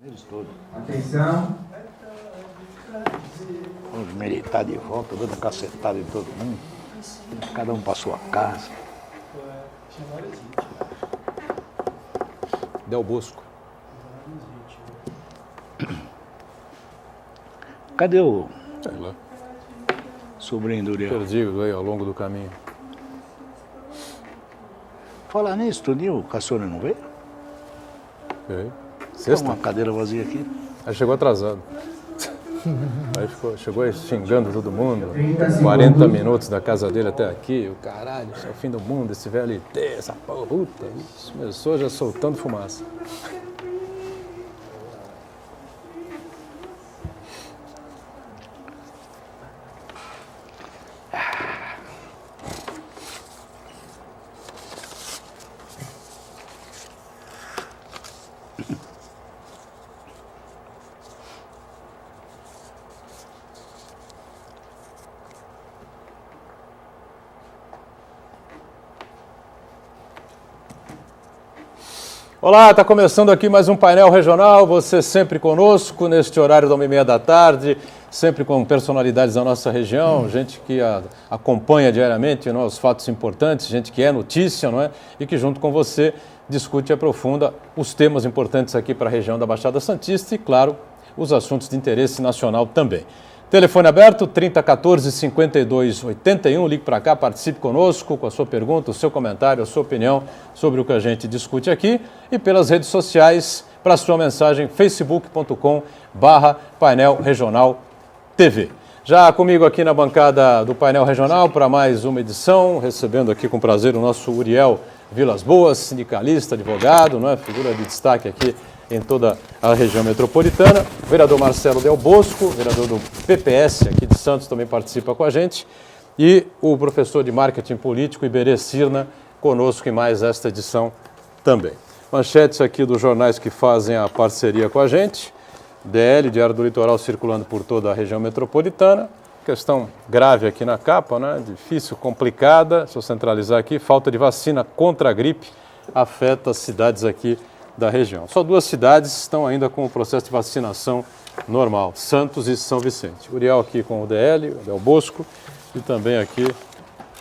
Eles todos. Atenção. Os militares de volta, dando cacetada em todo mundo. Cada um para sua casa. Del Bosco. Cadê o Sei lá. sobrinho do Uriel? Perdido aí ao longo do caminho. Falar nisso, Toninho, o Caçona não veio? Veio. Tem Sexta? uma cadeira vazia aqui. Aí chegou atrasado. Aí chegou aí xingando todo mundo. 30 40 segundos. minutos da casa dele até aqui. O caralho, isso é o fim do mundo, esse VLT, essa porra. Puta, isso começou já soltando fumaça. Olá, está começando aqui mais um painel regional, você sempre conosco, neste horário da 1h30 da tarde, sempre com personalidades da nossa região, gente que acompanha diariamente, não é, os fatos importantes, gente que é notícia, não é? E que junto com você discute e aprofunda os temas importantes aqui para a região da Baixada Santista e, claro, os assuntos de interesse nacional também. Telefone aberto, 3014-5281, ligue para cá, participe conosco com a sua pergunta, o seu comentário, a sua opinião sobre o que a gente discute aqui e pelas redes sociais, para a sua mensagem, facebook.com/painel regional TV. Já comigo aqui na bancada do painel regional para mais uma edição, recebendo aqui com prazer o nosso Uriel Vilas Boas, sindicalista, advogado, não é? Figura de destaque aqui em toda a região metropolitana. O vereador Marcelo Del Bosco, vereador do PPS aqui de Santos, também participa com a gente. E o professor de marketing político, Iberê Cirna, conosco em mais esta edição também. Manchetes aqui dos jornais que fazem a parceria com a gente. DL, Diário do Litoral, circulando por toda a região metropolitana. Questão grave aqui na capa, né? Difícil, complicada. Se eu centralizar aqui, falta de vacina contra a gripe afeta as cidades aqui da região. Só 2 cidades estão ainda com o processo de vacinação normal, Santos e São Vicente. Uriel aqui com o DL, o Del Bosco, e também aqui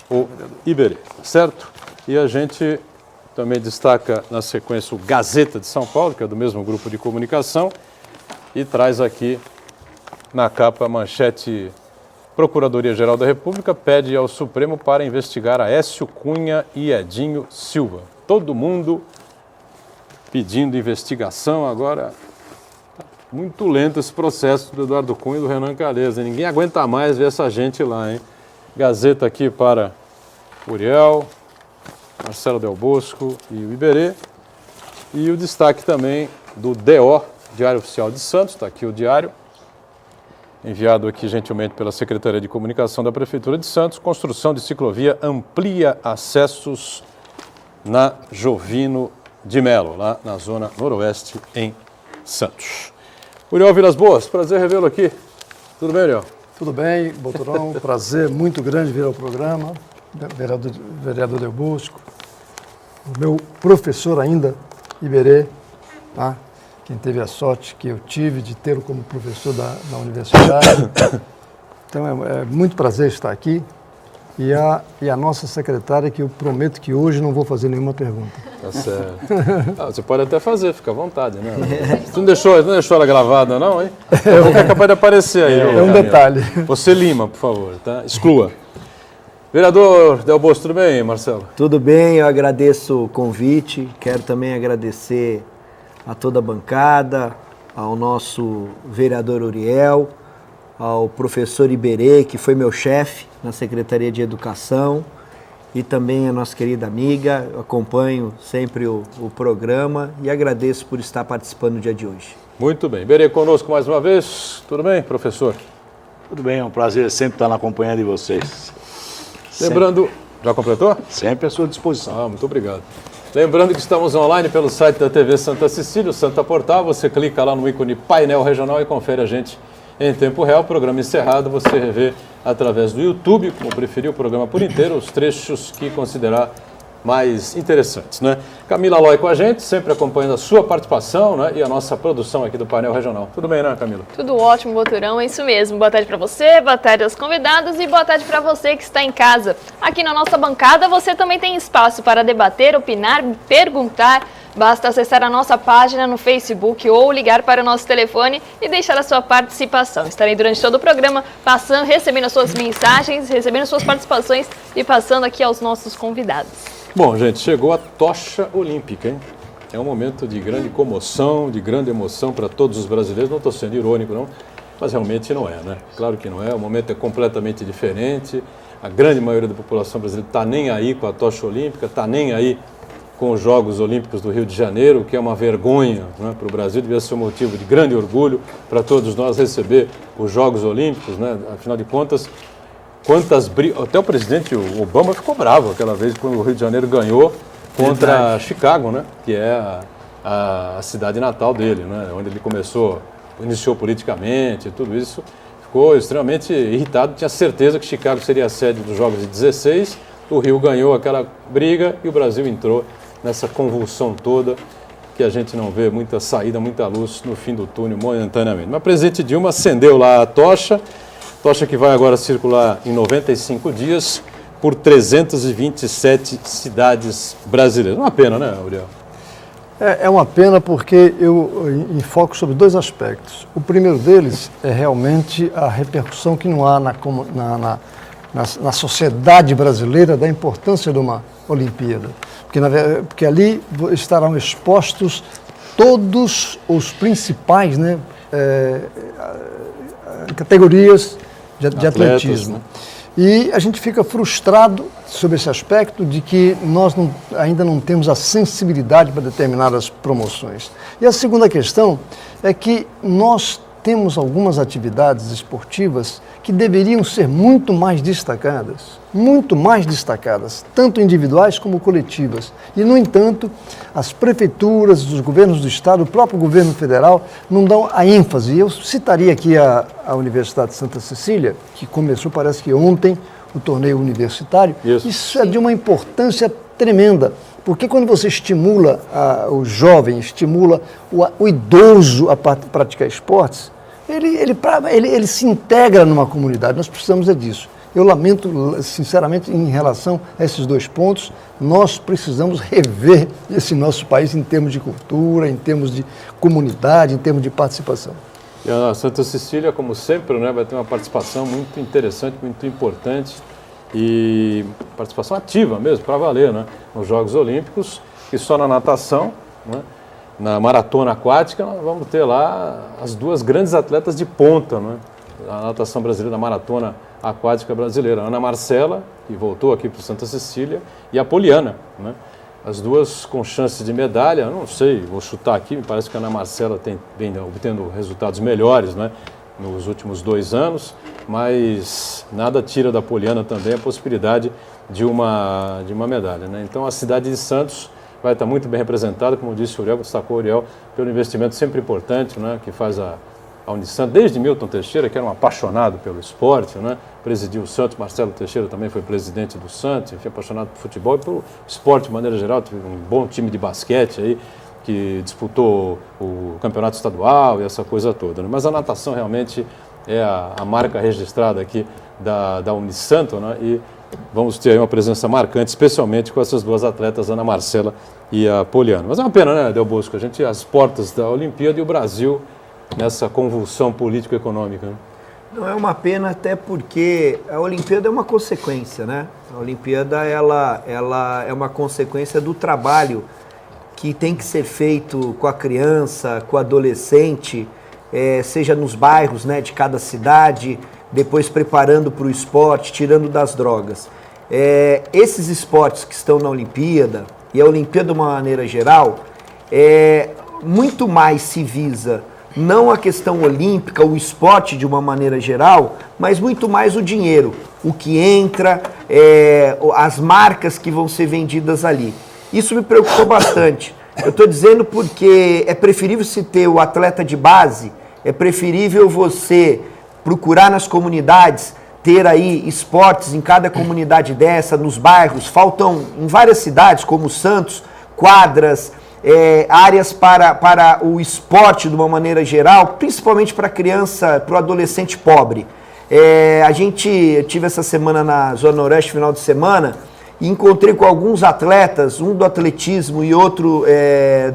o Iberê, certo? E a gente também destaca na sequência o Gazeta de São Paulo, que é do mesmo grupo de comunicação, e traz aqui na capa a manchete: Procuradoria-Geral da República pede ao Supremo para investigar Aécio Cunha e Edinho Silva. Todo mundo pedindo investigação, agora muito lento esse processo do Eduardo Cunha e do Renan Calheiros. Ninguém aguenta mais ver essa gente lá, hein? Gazeta aqui para Uriel, Marcelo Del Bosco e o Iberê. E o destaque também do DO, Diário Oficial de Santos, está aqui o diário, enviado aqui gentilmente pela Secretaria de Comunicação da Prefeitura de Santos. Construção de ciclovia amplia acessos na Jovino de Melo, lá na zona noroeste, em Santos. Uriel Vilas Boas, prazer revê-lo aqui. Tudo bem, Uriel? Tudo bem, Boturão, prazer muito grande vir ao programa, vereador Del Bosco, o meu professor ainda, Iberê, tá? Quem teve a sorte que eu tive de tê-lo como professor da universidade. Então é muito prazer estar aqui. E a nossa secretária, que eu prometo que hoje não vou fazer nenhuma pergunta. Tá certo. Você pode até fazer, fica à vontade, né? Você não deixou ela gravada, não, hein? É capaz de aparecer aí. É um detalhe. Você lima, por favor, tá? Exclua. Vereador Del Bosco, tudo bem, Marcelo? Tudo bem, eu agradeço o convite. Quero também agradecer a toda a bancada, ao nosso vereador Uriel, ao professor Iberê, que foi meu chefe na Secretaria de Educação, e também a nossa querida amiga. Eu acompanho sempre o programa e agradeço por estar participando no dia de hoje. Muito bem. Iberê conosco mais uma vez. Tudo bem, professor? Tudo bem, é um prazer sempre estar na companhia de vocês. Lembrando... Já completou? Sempre à sua disposição. Muito obrigado. Lembrando que estamos online pelo site da TV Santa Cecília, o Santa Portal. Você clica lá no ícone Painel Regional e confere a gente em tempo real. Programa encerrado, você revê através do YouTube, como preferir o programa por inteiro, os trechos que considerar mais interessantes, né? Camila Loi com a gente, sempre acompanhando a sua participação, né? E a nossa produção aqui do painel regional. Tudo bem, né, Camila? Tudo ótimo, Boturão, é isso mesmo. Boa tarde para você, boa tarde aos convidados e boa tarde para você que está em casa. Aqui na nossa bancada você também tem espaço para debater, opinar, perguntar. Basta acessar a nossa página no Facebook ou ligar para o nosso telefone e deixar a sua participação. Estarei durante todo o programa recebendo as suas mensagens, recebendo as suas participações e passando aqui aos nossos convidados. Bom, gente, chegou a tocha olímpica, hein? É um momento de grande comoção, de grande emoção para todos os brasileiros. Não estou sendo irônico, não, mas realmente não é, né? Claro que não é, o momento é completamente diferente. A grande maioria da população brasileira está nem aí com a tocha olímpica, está nem aí com os Jogos Olímpicos do Rio de Janeiro, que é uma vergonha, né, para o Brasil, devia ser um motivo de grande orgulho para todos nós receber os Jogos Olímpicos, né? Afinal de contas, até o presidente Obama ficou bravo aquela vez quando o Rio de Janeiro ganhou contra Chicago, né? Que é a cidade natal dele, né? Onde ele iniciou politicamente, tudo isso. Ficou extremamente irritado, tinha certeza que Chicago seria a sede dos Jogos de 16, o Rio ganhou aquela briga e o Brasil entrou nessa convulsão toda que a gente não vê muita saída, muita luz no fim do túnel momentaneamente. Mas o presidente Dilma acendeu lá a tocha que vai agora circular em 95 dias por 327 cidades brasileiras. Uma pena, né, Uriel? É uma pena porque eu enfoco sobre dois aspectos. O primeiro deles é realmente a repercussão que não há na sociedade brasileira da importância de uma Olimpíada. Porque ali estarão expostos todos os principais, né, categorias de atletismo. Né? E a gente fica frustrado sobre esse aspecto de que nós ainda não temos a sensibilidade para determinadas promoções. E a segunda questão é que nós temos algumas atividades esportivas que deveriam ser muito mais destacadas, tanto individuais como coletivas. E, no entanto, as prefeituras, os governos do estado, o próprio governo federal não dão a ênfase. Eu citaria aqui a Universidade de Santa Cecília, que começou, parece que ontem, o torneio universitário. Isso é de uma importância tremenda. Porque quando você estimula o jovem, estimula o idoso a praticar esportes, ele se integra numa comunidade. Nós precisamos disso. Eu lamento, sinceramente, em relação a esses dois pontos, nós precisamos rever esse nosso país em termos de cultura, em termos de comunidade, em termos de participação. E a Santa Cecília, como sempre, né, vai ter uma participação muito interessante, muito importante e participação ativa mesmo, para valer, né, nos Jogos Olímpicos, e só na natação, né, na maratona aquática, nós vamos ter lá as duas grandes atletas de ponta, né, a natação brasileira, a maratona aquática brasileira, a Ana Marcela, que voltou aqui para Santa Cecília, e a Poliana, né? As duas com chances de medalha, não sei, vou chutar aqui, me parece que a Ana Marcela vem obtendo resultados melhores, né, nos últimos 2 anos, mas nada tira da Poliana também a possibilidade de uma medalha, né? Então a cidade de Santos vai estar muito bem representada, como disse o Uriel, destacou o Uriel, pelo investimento sempre importante, né, que faz a Unisantos, desde Milton Teixeira, que era um apaixonado pelo esporte, né? Presidiu o Santos, Marcelo Teixeira também foi presidente do Santos, enfim, apaixonado por futebol e pelo esporte de maneira geral, teve um bom time de basquete aí, que disputou o campeonato estadual e essa coisa toda, né? Mas a natação realmente é a marca registrada aqui da Unisantos, né? E vamos ter aí uma presença marcante, especialmente com essas duas atletas, Ana Marcela e a Poliana. Mas é uma pena, né, Del Bosco, a gente, as portas da Olimpíada e o Brasil nessa convulsão político-econômica. Não é uma pena, até porque a Olimpíada é uma consequência, né? A Olimpíada ela é uma consequência do trabalho que tem que ser feito com a criança, com o adolescente, seja nos bairros, né, de cada cidade, depois preparando para o esporte, tirando das drogas. Esses esportes que estão na Olimpíada, e a Olimpíada de uma maneira geral, muito mais se visa não a questão olímpica, o esporte de uma maneira geral, mas muito mais o dinheiro, o que entra, as marcas que vão ser vendidas ali. Isso me preocupou bastante. Eu estou dizendo porque é preferível se ter o atleta de base, é preferível você procurar nas comunidades ter aí esportes em cada comunidade dessa, nos bairros. Faltam em várias cidades, como Santos, quadras, áreas para o esporte de uma maneira geral, principalmente para a criança, para o adolescente pobre. Eu tive essa semana na Zona Oeste, final de semana, e encontrei com alguns atletas, um do atletismo e outro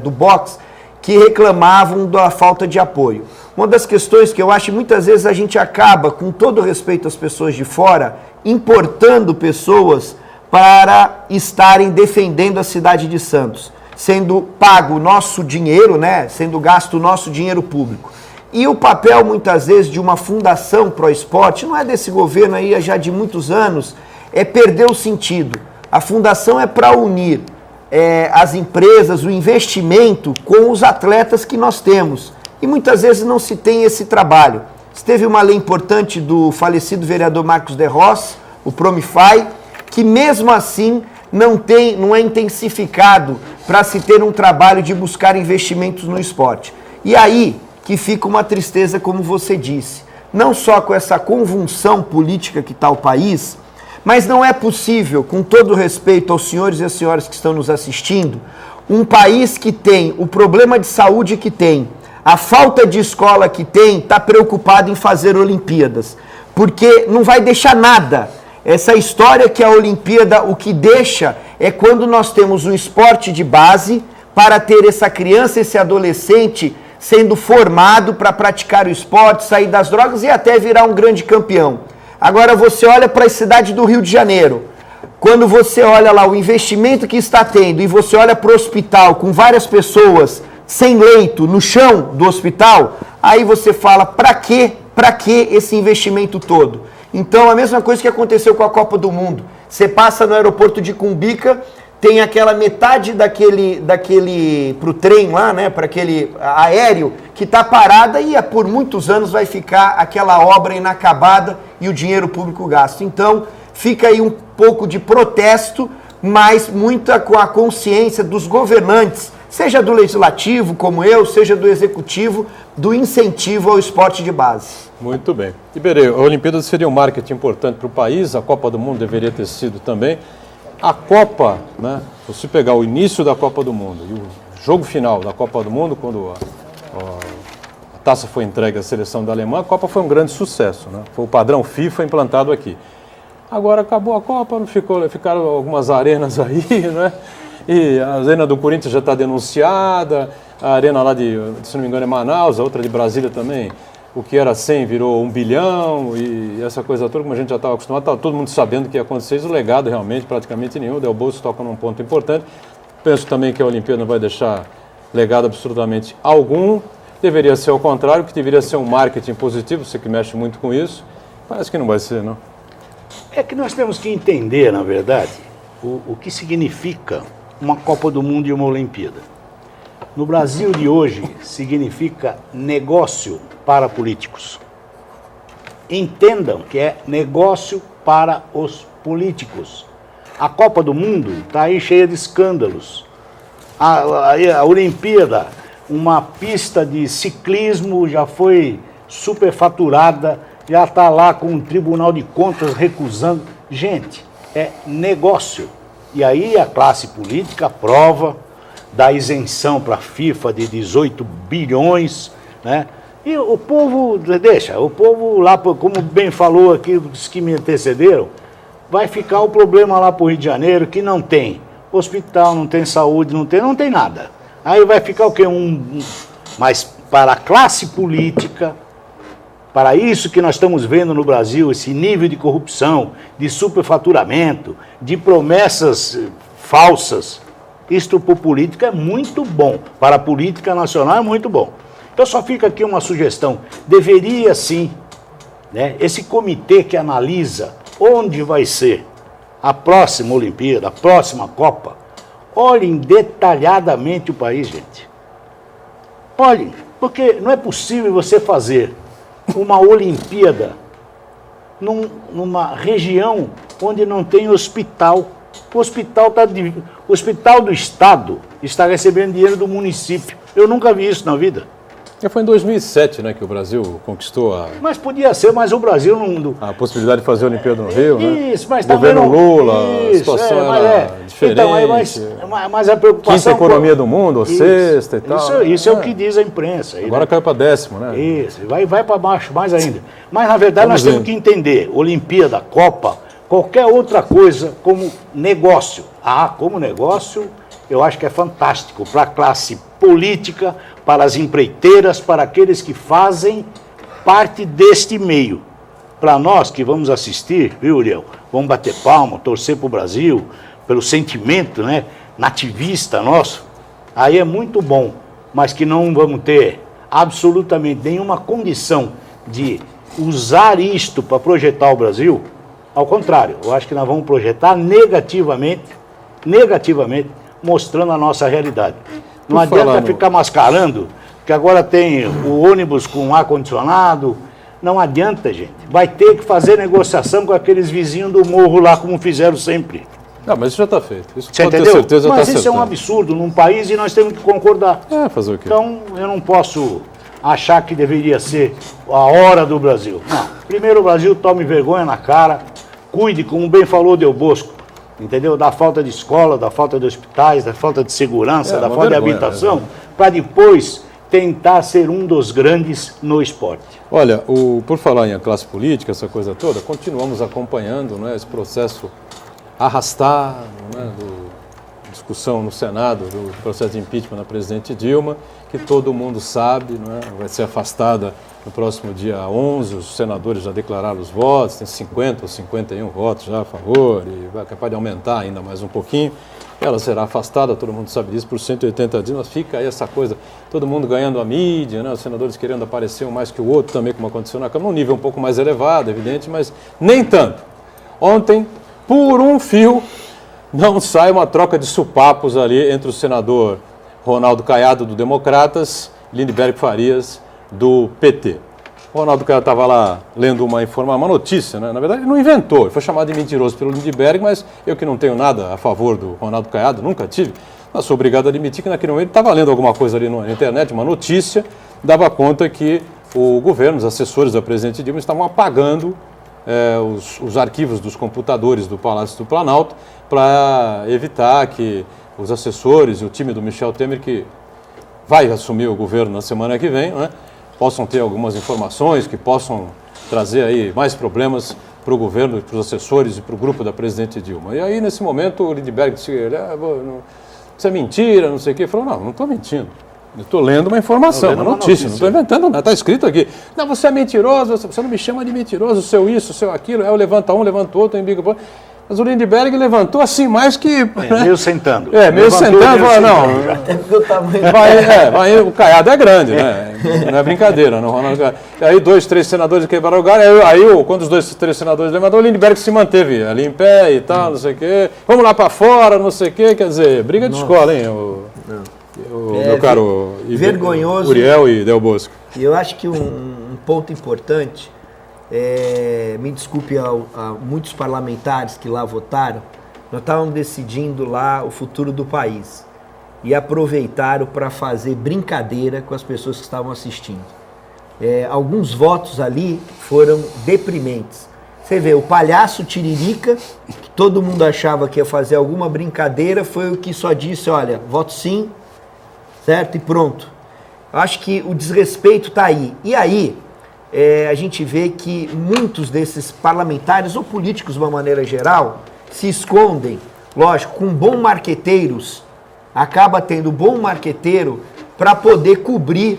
do boxe, que reclamavam da falta de apoio. Uma das questões que eu acho que muitas vezes a gente acaba, com todo respeito às pessoas de fora, importando pessoas para estarem defendendo a cidade de Santos, sendo pago o nosso dinheiro, né? Sendo gasto o nosso dinheiro público. E o papel, muitas vezes, de uma fundação pro esporte, não é desse governo aí já de muitos anos, é perder o sentido. A fundação é para unir as empresas, o investimento com os atletas que nós temos. E muitas vezes não se tem esse trabalho. Teve uma lei importante do falecido vereador Marcos de Ross, o Promify, que mesmo assim não é intensificado para se ter um trabalho de buscar investimentos no esporte. E aí que fica uma tristeza, como você disse, não só com essa convulsão política que está o país, mas não é possível, com todo respeito aos senhores e às senhoras que estão nos assistindo, um país que tem o problema de saúde que tem, a falta de escola que tem, está preocupado em fazer Olimpíadas, porque não vai deixar nada. Essa história que a Olimpíada, o que deixa é quando nós temos um esporte de base para ter essa criança, esse adolescente sendo formado para praticar o esporte, sair das drogas e até virar um grande campeão. Agora você olha para a cidade do Rio de Janeiro, quando você olha lá o investimento que está tendo e você olha para o hospital com várias pessoas sem leito no chão do hospital, aí você fala, para que esse investimento todo? Então, a mesma coisa que aconteceu com a Copa do Mundo. Você passa no aeroporto de Cumbica, tem aquela metade daquele pro trem lá, né, para aquele aéreo, que está parada e por muitos anos vai ficar aquela obra inacabada e o dinheiro público gasto. Então, fica aí um pouco de protesto, mas muita com a consciência dos governantes, seja do legislativo, como eu, seja do executivo, do incentivo ao esporte de base. Muito bem. Iberê, a Olimpíada seria um marketing importante para o país, a Copa do Mundo deveria ter sido também. A Copa, né, se você pegar o início da Copa do Mundo e o jogo final da Copa do Mundo, quando a taça foi entregue à seleção da Alemanha, a Copa foi um grande sucesso, né? Foi o padrão FIFA implantado aqui. Agora acabou a Copa, ficaram algumas arenas aí, né? E a arena do Corinthians já está denunciada, a arena lá se não me engano é Manaus, a outra de Brasília também, o que era 100 virou 1 bilhão e essa coisa toda, como a gente já estava acostumado, estava todo mundo sabendo que ia acontecer, isso, o legado realmente praticamente nenhum, o Del Bolso toca num ponto importante. Penso também que a Olimpíada não vai deixar legado absolutamente algum, deveria ser ao contrário, que deveria ser um marketing positivo, você que mexe muito com isso, parece que não vai ser, não? É que nós temos que entender, na verdade, o que significa uma Copa do Mundo e uma Olimpíada. No Brasil de hoje, significa negócio para políticos. Entendam que é negócio para os políticos. A Copa do Mundo está aí cheia de escândalos. A Olimpíada, uma pista de ciclismo já foi superfaturada, já está lá com o Tribunal de Contas recusando. Gente, é negócio. E aí a classe política aprova, dá isenção para a FIFA de 18 bilhões, né? E o povo, o povo lá, como bem falou aqui os que me antecederam, vai ficar o problema lá para o Rio de Janeiro, que não tem hospital, não tem saúde, não tem nada. Aí vai ficar o quê? Mas para a classe política, para isso que nós estamos vendo no Brasil, esse nível de corrupção, de superfaturamento, de promessas falsas, isto para o político é muito bom, para a política nacional é muito bom. Então só fica aqui uma sugestão, deveria sim, né, esse comitê que analisa onde vai ser a próxima Olimpíada, a próxima Copa, olhem detalhadamente o país, gente. Olhem, porque não é possível você fazer uma Olimpíada numa região onde não tem hospital. O hospital do Estado está recebendo dinheiro do município. Eu nunca vi isso na vida. Foi em 2007, né, que o Brasil conquistou Mas podia ser, mas o Brasil não... a possibilidade de fazer a Olimpíada no Rio, né? Isso, mas governo também não... Lula, a situação era diferente. Então, mas a preocupação... Quinta economia do mundo, ou sexta e tal. Isso é o que diz a imprensa. Aí, agora caiu para 10º, né? Isso, vai para baixo mais ainda. Mas, na verdade, nós temos que entender, Olimpíada, Copa, qualquer outra coisa como negócio. Como negócio, eu acho que é fantástico para a classe política, para as empreiteiras, para aqueles que fazem parte deste meio. Para nós que vamos assistir, viu, Uriel? Vamos bater palma, torcer para o Brasil, pelo sentimento, né, nativista nosso, aí é muito bom, mas que não vamos ter absolutamente nenhuma condição de usar isto para projetar o Brasil. Ao contrário, eu acho que nós vamos projetar negativamente, mostrando a nossa realidade. Não adianta ficar mascarando, que agora tem o ônibus com ar-condicionado. Não adianta, gente. Vai ter que fazer negociação com aqueles vizinhos do morro lá, como fizeram sempre. Não, mas isso já está feito. Isso você pode entendeu? ter certeza. Mas isso é um absurdo num país e nós temos que concordar. Fazer o quê? Então, eu não posso achar que deveria ser a hora do Brasil. Não. Primeiro o Brasil tome vergonha na cara, cuide, como bem falou Del Bosco, entendeu? Da falta de escola, da falta de hospitais, da falta de segurança, da falta de habitação, para depois tentar ser um dos grandes no esporte. Olha, por falar em classe política, essa coisa toda, continuamos acompanhando, né, esse processo arrastado, né, discussão no Senado do processo de impeachment da presidente Dilma, que todo mundo sabe, né, vai ser afastada no próximo dia 11, os senadores já declararam os votos, tem 50 ou 51 votos já a favor, e vai capaz de aumentar ainda mais um pouquinho. Ela será afastada, todo mundo sabe disso, por 180 dias, mas fica aí essa coisa, todo mundo ganhando a mídia, né, os senadores querendo aparecer um mais que o outro também, como aconteceu na Câmara, num nível um pouco mais elevado, evidente, mas nem tanto. Ontem, por um fio, não sai uma troca de supapos ali entre o senador Ronaldo Caiado, do Democratas, e Lindenberg Farias, do PT. O Ronaldo Caiado estava lá lendo uma notícia, né? Na verdade ele não inventou, ele foi chamado de mentiroso pelo Lindenberg, mas eu que não tenho nada a favor do Ronaldo Caiado, nunca tive, mas sou obrigado a admitir que naquele momento ele estava lendo alguma coisa ali na internet, uma notícia, dava conta que o governo, os assessores da presidente Dilma estavam apagando os arquivos dos computadores do Palácio do Planalto para evitar que os assessores e o time do Michel Temer, que vai assumir o governo na semana que vem, né, possam ter algumas informações que possam trazer aí mais problemas para o governo, para os assessores e para o grupo da presidente Dilma. E aí, nesse momento, o Lindenberg disse, isso é mentira, não sei o quê. Ele falou, não estou mentindo. Eu estou lendo uma informação, uma notícia, não estou inventando nada, está escrito aqui. Não, você é mentiroso, você não me chama de mentiroso, seu isso, seu aquilo, eu levanta um, levanta outro, embiga. Mas o Lindenberg levantou assim mais que... meio sentando. Meio sentando, falou, não... Até porque o tamanho... o Caiado é grande, né? Não é brincadeira, não. Aí 2, 3 senadores quebraram o galho, aí quando os 2, 3 senadores levantaram, o Lindenberg se manteve ali em pé e tal, não sei o quê. Vamos lá para fora, não sei o quê, quer dizer, briga de escola, hein? Meu caro vergonhoso. Uriel e Del Bosco. E eu acho que um ponto importante... me desculpe a muitos parlamentares que lá votaram, nós estávamos decidindo lá o futuro do país e aproveitaram para fazer brincadeira com as pessoas que estavam assistindo. Alguns votos ali foram deprimentes. Você vê, o palhaço Tiririca, que todo mundo achava que ia fazer alguma brincadeira, foi o que só disse, olha, voto sim, certo? E pronto. Eu acho que o desrespeito está aí. E aí... a gente vê que muitos desses parlamentares ou políticos de uma maneira geral se escondem, lógico, com bons marqueteiros, acaba tendo bom marqueteiro para poder cobrir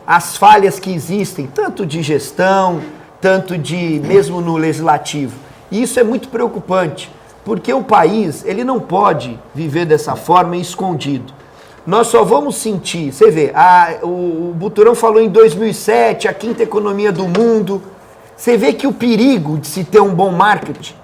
as falhas que existem, tanto de gestão, tanto de mesmo no legislativo. E isso é muito preocupante, porque o país ele não pode viver dessa forma escondido. Nós só vamos sentir, você vê, o Buturão falou em 2007, a 5ª economia do mundo. Você vê que o perigo de se ter um bom marketing,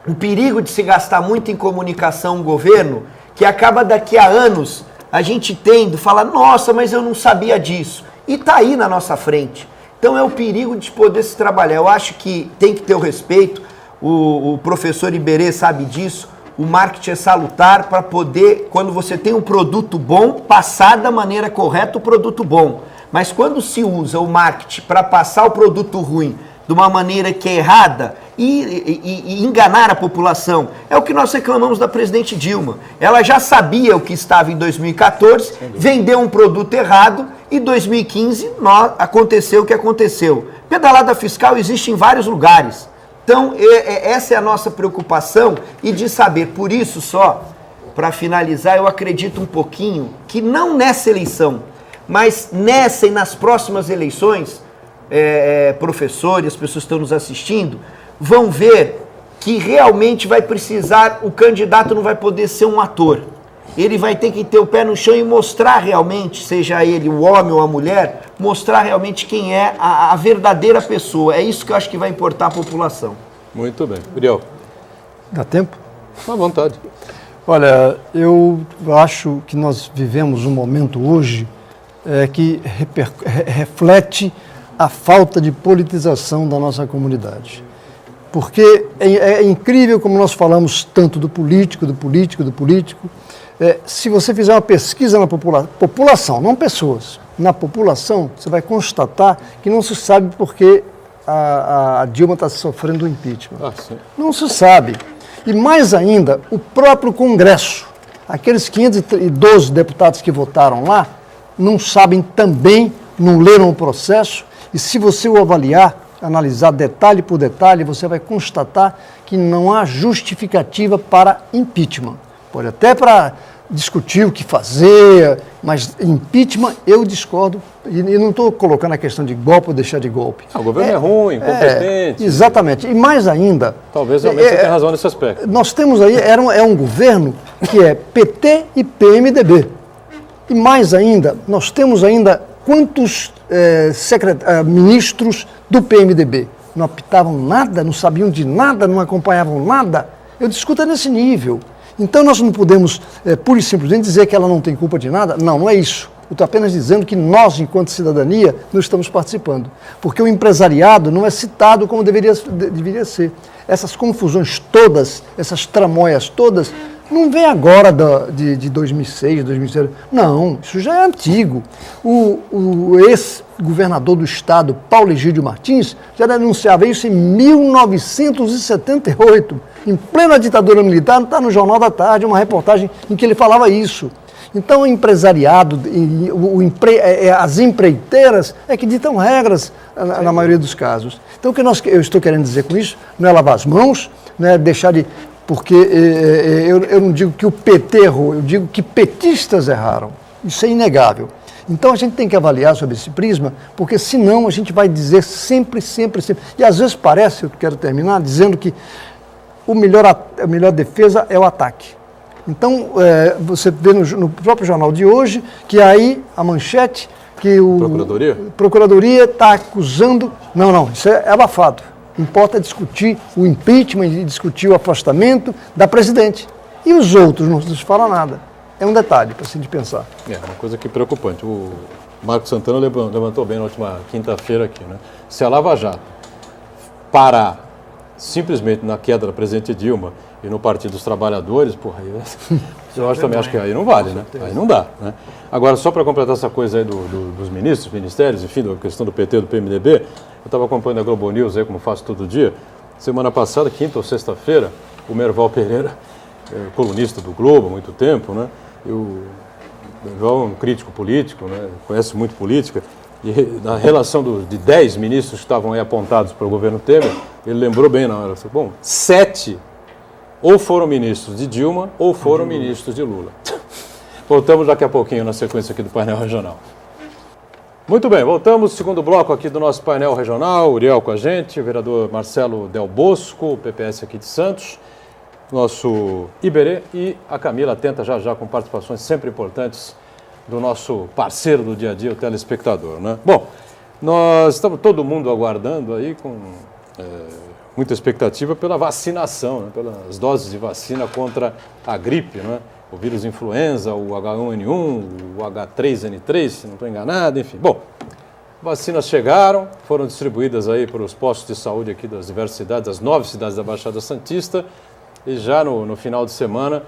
o perigo de se gastar muito em comunicação no governo, que acaba daqui a anos a gente tendo, falar, nossa, mas eu não sabia disso. E está aí na nossa frente. Então é o perigo de poder se trabalhar. Eu acho que tem que ter o respeito, o professor Iberê sabe disso. O marketing é salutar para poder, quando você tem um produto bom, passar da maneira correta o produto bom. Mas quando se usa o marketing para passar o produto ruim de uma maneira que é errada e enganar a população, é o que nós reclamamos da presidente Dilma. Ela já sabia o que estava em 2014, vendeu um produto errado e em 2015 aconteceu o que aconteceu. Pedalada fiscal existe em vários lugares. Então, essa é a nossa preocupação e de saber, por isso só, para finalizar, eu acredito um pouquinho que não nessa eleição, mas nessa e nas próximas eleições, professores, as pessoas que estão nos assistindo, vão ver que realmente vai precisar, o candidato não vai poder ser um ator. Ele vai ter que ter o pé no chão e mostrar realmente, seja ele o homem ou a mulher, mostrar realmente quem é a verdadeira pessoa. É isso que eu acho que vai importar à população. Muito bem. Uriel. Dá tempo? À vontade. Olha, eu acho que nós vivemos um momento hoje que reflete a falta de politização da nossa comunidade. Porque é incrível como nós falamos tanto do político. Se você fizer uma pesquisa na população, não pessoas, na população, você vai constatar que não se sabe por que a Dilma está sofrendo o impeachment. Não se sabe. E mais ainda, o próprio Congresso, aqueles 512 deputados que votaram lá, não sabem também, não leram o processo, e se você o avaliar, analisar detalhe por detalhe, você vai constatar que não há justificativa para impeachment. Pode até para discutir o que fazer, mas impeachment eu discordo, e não estou colocando a questão de golpe ou deixar de golpe. O governo é ruim, incompetente. Exatamente, e mais ainda... Talvez realmente você tenha razão nesse aspecto. Nós temos aí, é um governo que é PT e PMDB. E mais ainda, nós temos ainda quantos ministros do PMDB? Não apitavam nada, não sabiam de nada, não acompanhavam nada? Eu discuto nesse nível. Então nós não podemos, pura e simplesmente, dizer que ela não tem culpa de nada. Não, não é isso. Eu estou apenas dizendo que nós, enquanto cidadania, não estamos participando. Porque o empresariado não é citado como deveria ser. Essas confusões todas, essas tramóias todas, não vem agora de 2006, 2007. Não, isso já é antigo. O ex-governador do estado, Paulo Egídio Martins, já denunciava isso em 1978. Em plena ditadura militar, está no Jornal da Tarde, uma reportagem em que ele falava isso. Então, o empresariado, as empreiteiras é que ditam regras na maioria dos casos. Então, o que eu estou querendo dizer com isso não é lavar as mãos, não é deixar de... Porque eu não digo que o PT errou, eu digo que petistas erraram. Isso é inegável. Então, a gente tem que avaliar sobre esse prisma, porque senão a gente vai dizer sempre. E às vezes parece, eu quero terminar, dizendo que a melhor defesa é o ataque. Então, você vê no próprio jornal de hoje que aí a manchete que Procuradoria está acusando... Não, isso é abafado. Importa discutir o impeachment e discutir o afastamento da presidente. E os outros não se fala nada. É um detalhe para a gente pensar. É uma coisa que é preocupante. O Marco Santana levantou bem na última quinta-feira aqui, né? Se a Lava Jato parar simplesmente na queda da presidente Dilma e no Partido dos Trabalhadores, porra, eu também acho que aí não vale, né? Aí não dá, né? Agora, só para completar essa coisa aí dos ministros, ministérios, enfim, da questão do PT, do PMDB, eu estava acompanhando a Globo News aí, como faço todo dia. Semana passada, quinta ou sexta-feira, o Merval Pereira, colunista do Globo há muito tempo, né? O Merval é um crítico político, né? Conhece muito política. E na relação de 10 ministros que estavam aí apontados para o governo Temer, ele lembrou bem na hora. Bom, 7 ou foram ministros de Dilma ou foram ministros de Lula. Voltamos daqui a pouquinho na sequência aqui do painel regional. Muito bem, voltamos ao segundo bloco aqui do nosso painel regional. Uriel com a gente, o vereador Marcelo Del Bosco, PPS aqui de Santos, nosso Iberê e a Camila atenta já com participações sempre importantes do nosso parceiro do dia a dia, o telespectador, né? Bom, nós estamos todo mundo aguardando aí com muita expectativa pela vacinação, né? Pelas doses de vacina contra a gripe, né? O vírus influenza, o H1N1, o H3N3, se não estou enganado, enfim. Bom, vacinas chegaram, foram distribuídas aí para os postos de saúde aqui das diversas cidades, das 9 cidades da Baixada Santista, e já no final de semana,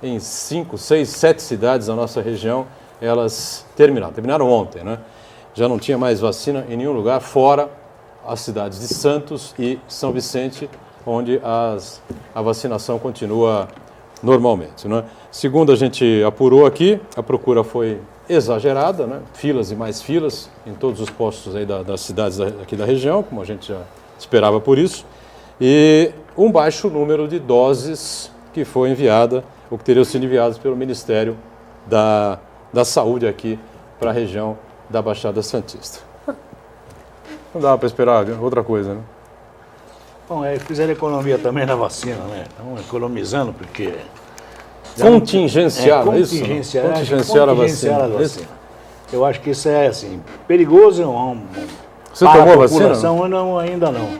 em 5, 6, 7 cidades da nossa região, elas terminaram ontem, né? já não tinha mais vacina em nenhum lugar, fora as cidades de Santos e São Vicente, onde a vacinação continua normalmente. Né? Segundo a gente apurou aqui, a procura foi exagerada, né? Filas e mais filas em todos os postos aí das cidades aqui da região, como a gente já esperava por isso, e um baixo número de doses que foi enviada, ou que teriam sido enviadas pelo Ministério da Saúde aqui para a região da Baixada Santista. Não dava para esperar outra coisa, né? Bom, fizeram economia também na vacina, né? Estão economizando porque... Contingenciar, é isso? Contingenciar a vacina. Eu acho que isso é, assim, perigoso. Você para tomou a a vacina? população, não, ainda não.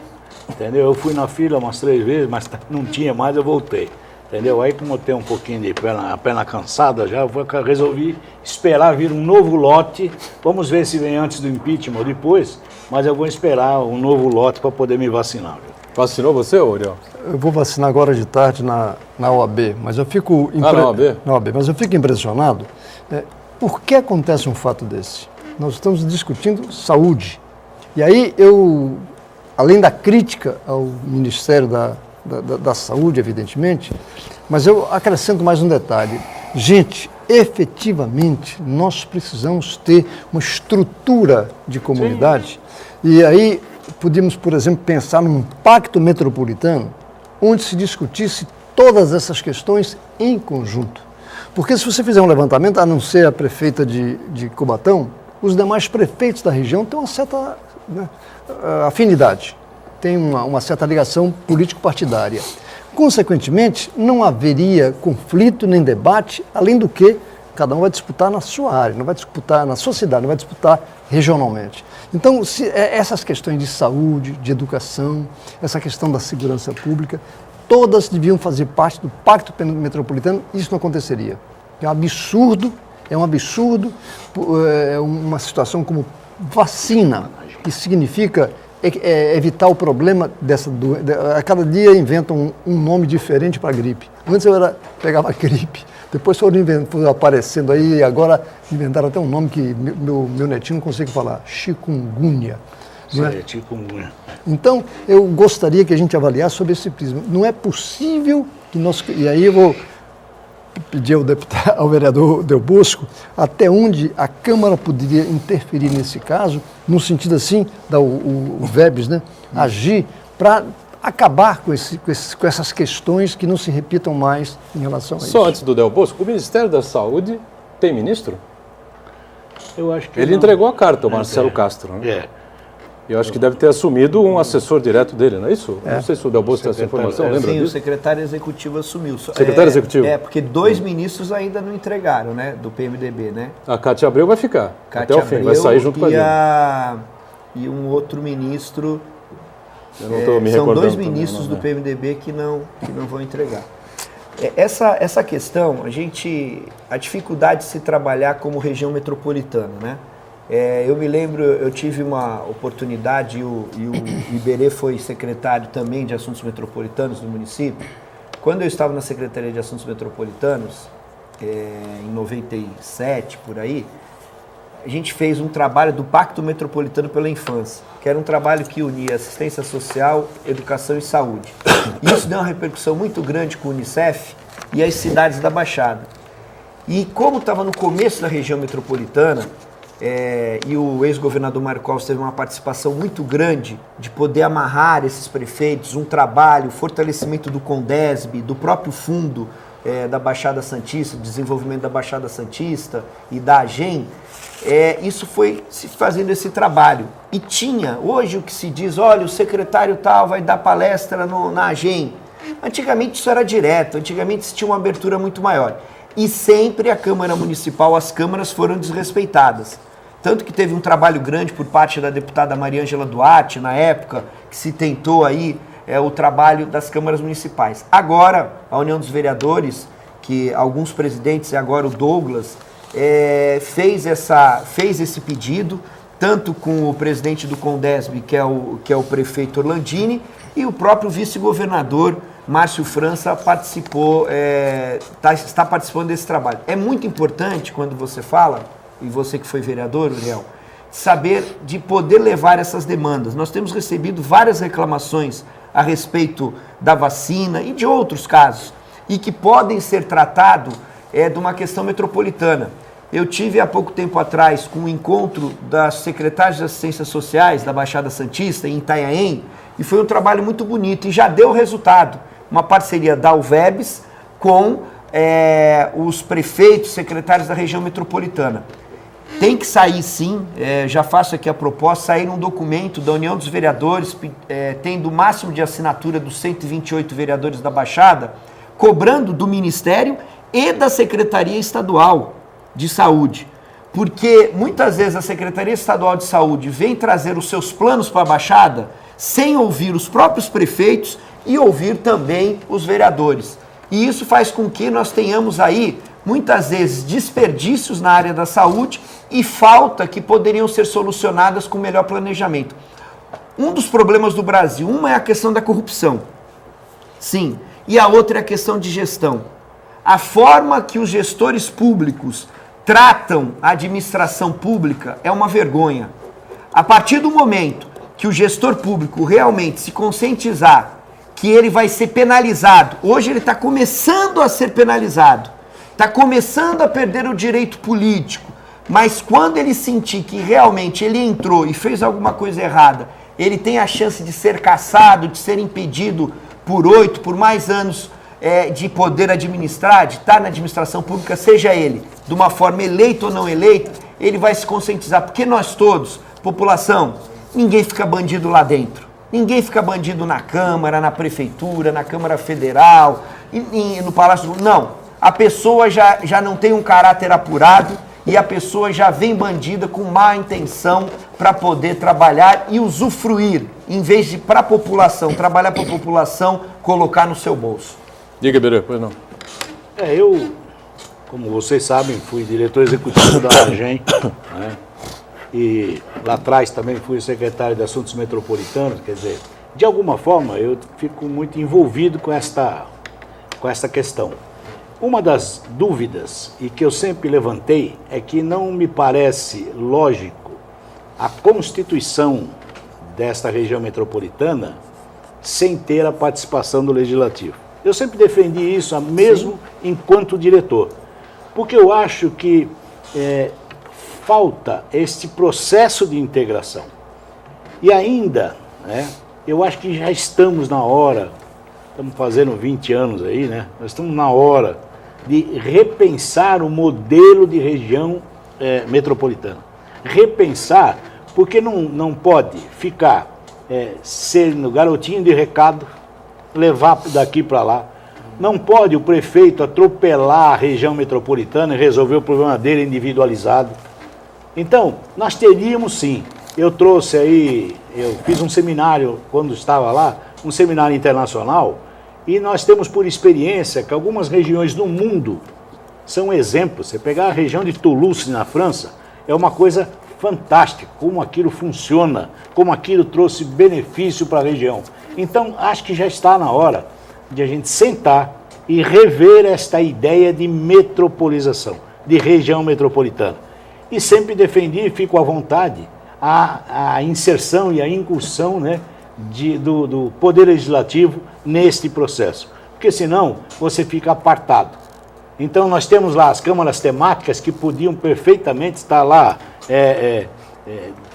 Entendeu? Eu fui na fila umas 3 vezes, mas não tinha mais, eu voltei. Entendeu? Aí, como eu tenho um pouquinho de perna cansada já, eu resolvi esperar vir um novo lote. Vamos ver se vem antes do impeachment ou depois, mas eu vou esperar um novo lote para poder me vacinar. Viu? Vacinou você, Uriel? Eu vou vacinar agora de tarde na OAB, mas eu fico... na OAB? Na OAB, mas eu fico impressionado. Por que acontece um fato desse? Nós estamos discutindo saúde. E aí eu, além da crítica ao Ministério da Saúde, evidentemente, mas eu acrescento mais um detalhe. Gente, efetivamente, nós precisamos ter uma estrutura de comunidade. Sim. E aí podíamos, por exemplo, pensar num pacto metropolitano onde se discutisse todas essas questões em conjunto. Porque se você fizer um levantamento, a não ser a prefeita de Cubatão, os demais prefeitos da região têm uma certa afinidade, têm uma certa ligação político-partidária. Consequentemente, não haveria conflito nem debate, além do que cada um vai disputar na sua área, não vai disputar na sua cidade, não vai disputar regionalmente. Então, essas questões de saúde, de educação, essa questão da segurança pública, todas deviam fazer parte do Pacto Metropolitano, isso não aconteceria. É um absurdo, uma situação como vacina, que significa evitar o problema dessa doença. A cada dia inventam um nome diferente para a gripe. Antes eu pegava gripe, depois foram aparecendo aí, e agora inventaram até um nome que meu netinho não consegue falar, chikungunya. Não é? Chikungunya. Então, eu gostaria que a gente avaliasse sobre esse prisma. Não é possível que nós... E aí eu vou pedir ao vereador Del Bosco até onde a Câmara poderia interferir nesse caso, no sentido assim, o VEBS, né, agir para acabar com essas questões que não se repitam mais em relação a isso. Só antes do Del Bosco, o Ministério da Saúde tem ministro? Eu acho que ele não. Entregou a carta, o Marcelo Castro, né? Eu acho que deve ter assumido um assessor direto dele, não é isso? Não sei se o Del Bosco tem essa informação, lembra sim, disso? o secretário executivo assumiu. Secretário executivo? Porque 2 ministros ainda não entregaram, né, do PMDB, né? A Cátia Abreu vai ficar até o fim, vai sair junto com a gente. E um outro ministro... Eu não estou me são recordando 2 ministros do PMDB que não vão entregar. Essa questão, a dificuldade de se trabalhar como região metropolitana, né? Eu me lembro, eu tive uma oportunidade, e o Iberê foi secretário também de Assuntos Metropolitanos do município. Quando eu estava na Secretaria de Assuntos Metropolitanos, em 97, por aí, a gente fez um trabalho do Pacto Metropolitano pela Infância, que era um trabalho que unia assistência social, educação e saúde. Isso deu uma repercussão muito grande com o Unicef e as cidades da Baixada. E como estava no começo da região metropolitana, e o ex-governador Mário Covas teve uma participação muito grande de poder amarrar esses prefeitos, um trabalho, fortalecimento do Condesb, do próprio fundo da Baixada Santista, do desenvolvimento da Baixada Santista e da AGEM, isso foi se fazendo esse trabalho. E tinha, hoje o que se diz, olha, o secretário tal vai dar palestra na AGEM. Antigamente isso era direto, antigamente se tinha uma abertura muito maior. E sempre a Câmara Municipal, as câmaras foram desrespeitadas. Tanto que teve um trabalho grande por parte da deputada Mariângela Duarte, na época, que se tentou aí o trabalho das câmaras municipais. Agora, a União dos Vereadores, que alguns presidentes, e agora o Douglas, fez esse pedido, tanto com o presidente do Condesb, que é o prefeito Orlandini, e o próprio vice-governador Márcio França participou, está participando desse trabalho. É muito importante quando você fala, e você que foi vereador, Uriel, de poder levar essas demandas. Nós temos recebido várias reclamações a respeito da vacina e de outros casos, e que podem ser tratados de uma questão metropolitana. Eu tive há pouco tempo atrás com um encontro das secretárias de Assistência Sociais da Baixada Santista, em Itanhaém, e foi um trabalho muito bonito e já deu resultado. Uma parceria da UVEBS com os prefeitos, secretários da região metropolitana. Tem que sair sim, já faço aqui a proposta, sair um documento da União dos Vereadores, tendo o máximo de assinatura dos 128 vereadores da Baixada, cobrando do Ministério e da Secretaria Estadual de Saúde. Porque muitas vezes a Secretaria Estadual de Saúde vem trazer os seus planos para a Baixada sem ouvir os próprios prefeitos e ouvir também os vereadores. E isso faz com que nós tenhamos aí, muitas vezes, desperdícios na área da saúde e falta que poderiam ser solucionadas com melhor planejamento. Um dos problemas do Brasil, uma é a questão da corrupção, sim, e a outra é a questão de gestão. A forma que os gestores públicos tratam a administração pública é uma vergonha. A partir do momento que o gestor público realmente se conscientizar que ele vai ser penalizado, hoje ele está começando a ser penalizado, está começando a perder o direito político, mas quando ele sentir que realmente ele entrou e fez alguma coisa errada, ele tem a chance de ser cassado, de ser impedido por mais anos de poder administrar, de estar na administração pública, seja ele de uma forma eleita ou não eleita, ele vai se conscientizar, porque nós todos, população, ninguém fica bandido lá dentro, ninguém fica bandido na Câmara, na Prefeitura, na Câmara Federal, no Palácio, não, a pessoa já não tem um caráter apurado e a pessoa já vem bandida com má intenção para poder trabalhar e usufruir, em vez de para a população, trabalhar para a população, colocar no seu bolso. Diga, Iberê, pois não. Eu, como vocês sabem, fui diretor executivo da AGEM, né? E lá atrás também fui secretário de Assuntos Metropolitanos, quer dizer, de alguma forma eu fico muito envolvido com esta questão. Uma das dúvidas, e que eu sempre levantei, é que não me parece lógico a constituição desta região metropolitana sem ter a participação do Legislativo. Eu sempre defendi isso, mesmo enquanto diretor, porque eu acho que falta este processo de integração. E ainda, eu acho que já estamos na hora, estamos fazendo 20 anos aí, nós estamos na hora de repensar o modelo de região metropolitana. Repensar, porque não pode ficar sendo garotinho de recado, levar daqui para lá. Não pode o prefeito atropelar a região metropolitana e resolver o problema dele individualizado. Então, nós teríamos sim, eu fiz um seminário quando estava lá, um seminário internacional, e nós temos por experiência que algumas regiões do mundo são exemplos. Você pegar a região de Toulouse na França, é uma coisa fantástica, como aquilo funciona, como aquilo trouxe benefício para a região. Então, acho que já está na hora de a gente sentar e rever esta ideia de metropolização, de região metropolitana. E sempre defendi, e fico à vontade, a inserção e a incursão do Poder Legislativo neste processo. Porque senão você fica apartado. Então nós temos lá as câmaras temáticas que podiam perfeitamente estar lá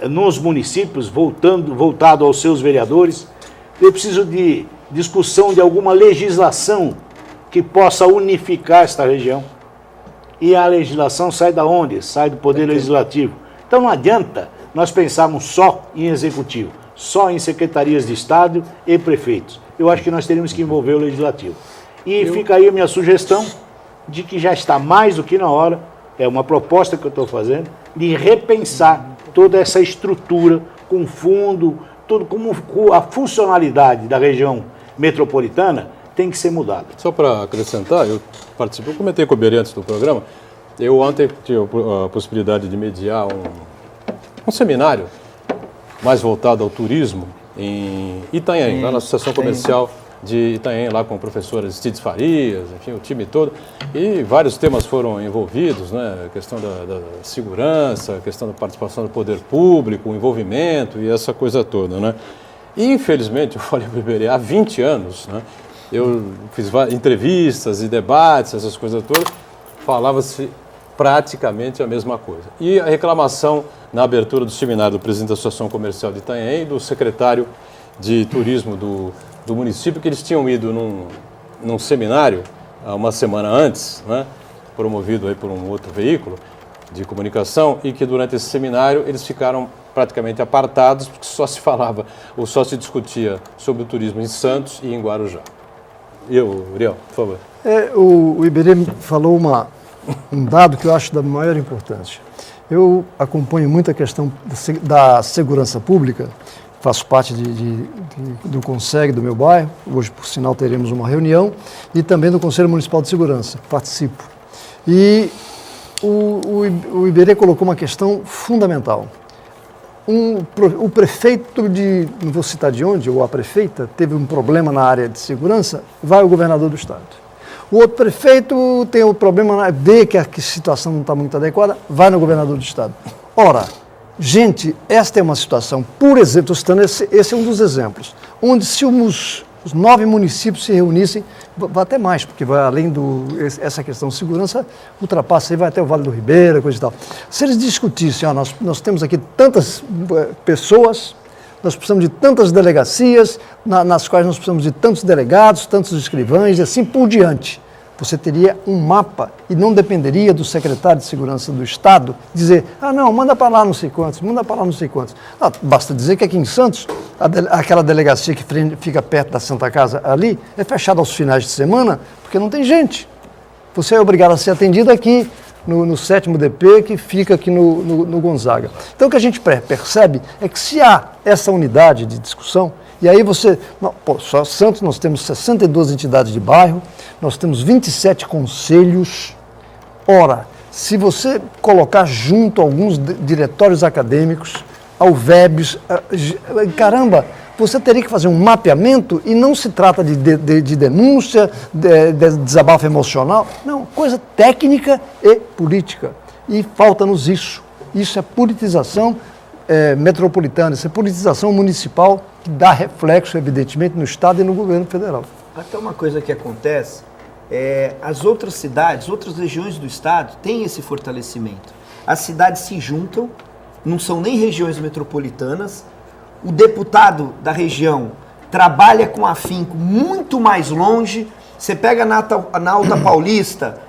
nos municípios, voltado aos seus vereadores. Eu preciso de discussão de alguma legislação que possa unificar esta região. E a legislação sai da onde? Sai do Poder Legislativo. Então não adianta nós pensarmos só em executivo, só em secretarias de Estado e prefeitos. Eu acho que nós teríamos que envolver o Legislativo. E fica aí a minha sugestão de que já está mais do que na hora, é uma proposta que eu estou fazendo, de repensar toda essa estrutura com fundo, tudo como a funcionalidade da região metropolitana tem que ser mudada. Só para acrescentar, eu comentei com o Iberê antes do programa, eu ontem tive a possibilidade de mediar um seminário mais voltado ao turismo em Itanhaém, lá na Associação Comercial de Itanhaém, lá com o professor Aristides Farias, enfim, o time todo, e vários temas foram envolvidos, né? A questão da segurança, a questão da participação do poder público, o envolvimento e essa coisa toda, né? E, infelizmente, eu falei para o Iberê, há 20 anos, né? Eu fiz entrevistas e debates, essas coisas todas, falava-se praticamente a mesma coisa. E a reclamação na abertura do seminário do presidente da Associação Comercial de Itanhaém e do secretário de Turismo do município, que eles tinham ido num seminário uma semana antes, né, promovido aí por um outro veículo de comunicação, e que durante esse seminário eles ficaram praticamente apartados, porque só se falava ou só se discutia sobre o turismo em Santos e em Guarujá. Uriel, por favor. O Iberê falou um dado que eu acho da maior importância. Eu acompanho muito a questão da segurança pública, faço parte do CONSEG do meu bairro, hoje, por sinal, teremos uma reunião, e também do Conselho Municipal de Segurança, participo. E o Iberê colocou uma questão fundamental. O prefeito não vou citar de onde, ou a prefeita, teve um problema na área de segurança, vai ao governador do estado. O outro prefeito tem um problema, vê que a situação não está muito adequada, vai no governador do estado. Ora, gente, esta é uma situação, por exemplo, estou citando esse é um dos exemplos, onde se os 9 municípios se reunissem, vai até mais, porque vai além essa questão de segurança, ultrapassa aí, vai até o Vale do Ribeira, coisa e tal. Se eles discutissem, nós temos aqui tantas pessoas, nós precisamos de tantas delegacias, nas quais nós precisamos de tantos delegados, tantos escrivães e assim por diante. Você teria um mapa e não dependeria do secretário de Segurança do Estado dizer, não, manda para lá não sei quantos, manda para lá não sei quantos. Não, basta dizer que aqui em Santos, aquela delegacia que fica perto da Santa Casa ali, é fechada aos finais de semana porque não tem gente. Você é obrigado a ser atendido aqui no 7º DP, que fica aqui no Gonzaga. Então o que a gente percebe é que se há essa unidade de discussão, e aí só Santos nós temos 62 entidades de bairro, nós temos 27 conselhos. Ora, se você colocar junto alguns diretórios acadêmicos, AUVEBs, caramba, você teria que fazer um mapeamento e não se trata de denúncia, de desabafo emocional, não, coisa técnica e política. E falta-nos isso. Isso é politização metropolitana, isso é politização municipal que dá reflexo, evidentemente, no Estado e no governo federal. Até uma coisa que acontece, as outras cidades, outras regiões do Estado têm esse fortalecimento. As cidades se juntam, não são nem regiões metropolitanas, o deputado da região trabalha com afinco muito mais longe. Você pega na Alta Paulista,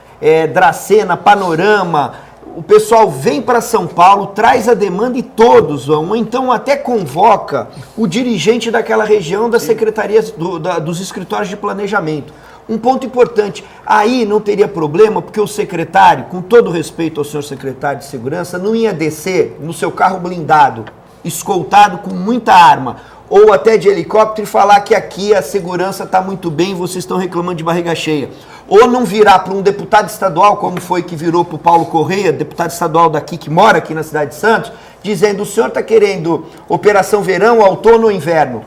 Dracena, Panorama, o pessoal vem para São Paulo, traz a demanda e todos vão, ou então até convoca o dirigente daquela região das secretarias, dos escritórios de planejamento. Um ponto importante, aí não teria problema, porque o secretário, com todo respeito ao senhor secretário de Segurança, não ia descer no seu carro blindado, escoltado com muita arma, ou até de helicóptero e falar que aqui a segurança está muito bem e vocês estão reclamando de barriga cheia. Ou não virar para um deputado estadual, como foi que virou para o Paulo Correia, deputado estadual daqui, que mora aqui na cidade de Santos, dizendo, o senhor está querendo operação verão, outono ou inverno?